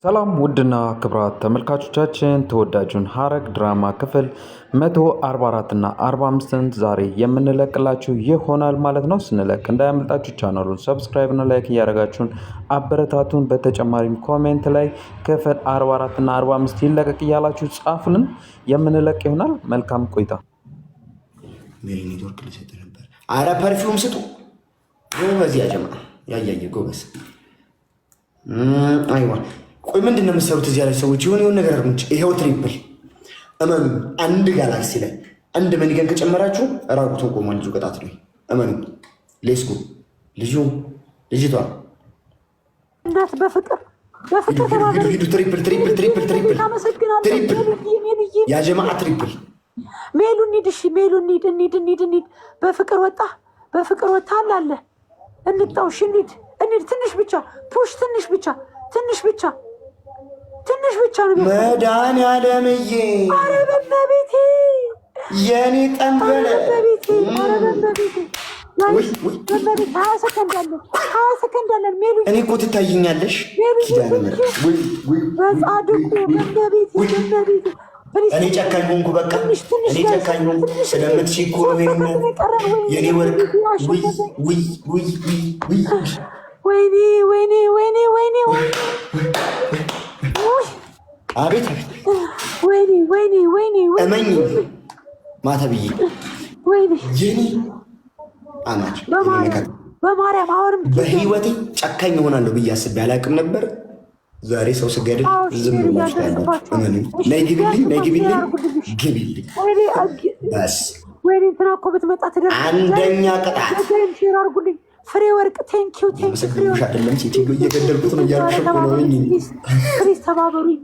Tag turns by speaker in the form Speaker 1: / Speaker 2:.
Speaker 1: ሰላም ውድና ክብራት ተመልካቾቻችን ተወዳጁን ሐረግ ድራማ ክፍል 144 እና 45ን ዛሬ የምንለቅላችሁ ይሆናል ማለት ነው። ስንለቅ እንዳያመልጣችሁ ቻናሉን ሰብስክራይብ እና ላይክ እያደረጋችሁን አበረታቱን። በተጨማሪም ኮሜንት ላይ ክፍል 44 እና 45 ይለቀቅ እያላችሁ ጻፉልን፣ የምንለቅ ይሆናል። መልካም ቆይታ።
Speaker 2: ኔትወርክ ልሰጥ ነበር። አረ ፐርፊውም ስጡ ጎበዝ፣ ያጀማ ያያየ ጎበዝ። አይዋ ቆይ ምንድን ነው የምትሰሩት እዚህ ያላችሁ ሰዎች? የሆነ ነገር አርጉንጭ። ይሄው ትሪፕል እመኑ። አንድ ጋላክሲ ላይ አንድ መንገን ከጨመራችሁ ራቁቱን ቆሟል። ልጁ ቅጣት ነው። እመኑ። ሌስኩ ልጅቷ
Speaker 3: እንዳት በፍቅር ተባበሩ።
Speaker 2: ሂዱ። ትሪፕል ያ ጀማዓ ትሪፕል
Speaker 3: ሜሉ እንሂድ። እሺ ሜሉ እንሂድ። በፍቅር ወጣ አላለ እንጣው። እሺ እንሂድ። ትንሽ ብቻ ፑሽ፣ ትንሽ ብቻ ነው።
Speaker 2: መድኃኒዓለምዬ፣
Speaker 3: ኧረ በእመቤቴ
Speaker 2: የኔ ጠንበለ፣
Speaker 3: በእመቤቴ 20 ሰከንድ አለን። ሜሉ
Speaker 2: እኔ እኮ ትታይኛለሽ። ኪዳነ ምሕረት
Speaker 3: በጻድቁ በእመቤቴ
Speaker 2: እኔ ጨካኝ ሆንኩ። በቃ እኔ ጨካኝ ሆንኩ። ስለምትሽይ እኮ ነው የኔ ወርቅ።
Speaker 3: ወይኔ
Speaker 2: አቤት
Speaker 3: ወይኔ
Speaker 2: እመኝ ማታ ብዬ የኔ አማች
Speaker 3: በማርያም አሁንም
Speaker 2: በህይወቴ ጨካኝ እሆናለሁ ብዬ አስቤ አላውቅም ነበር። ዛሬ ሰው ስገድል ዝም ብላችሁ ነይ ግቢልኝ በስ
Speaker 3: ወይኔ እንትና እኮ ብትመጣ
Speaker 2: አንደኛ ቅጣት
Speaker 3: አድርጉልኝ። ፍሬ ወርቅ ቴንኪው
Speaker 2: መሰግንሽ አይደለም ሴትዮ እየገደልኩት ነው እያልኩሽ እኮ ነው።
Speaker 3: ፕሊዝ ተባበሩኝ።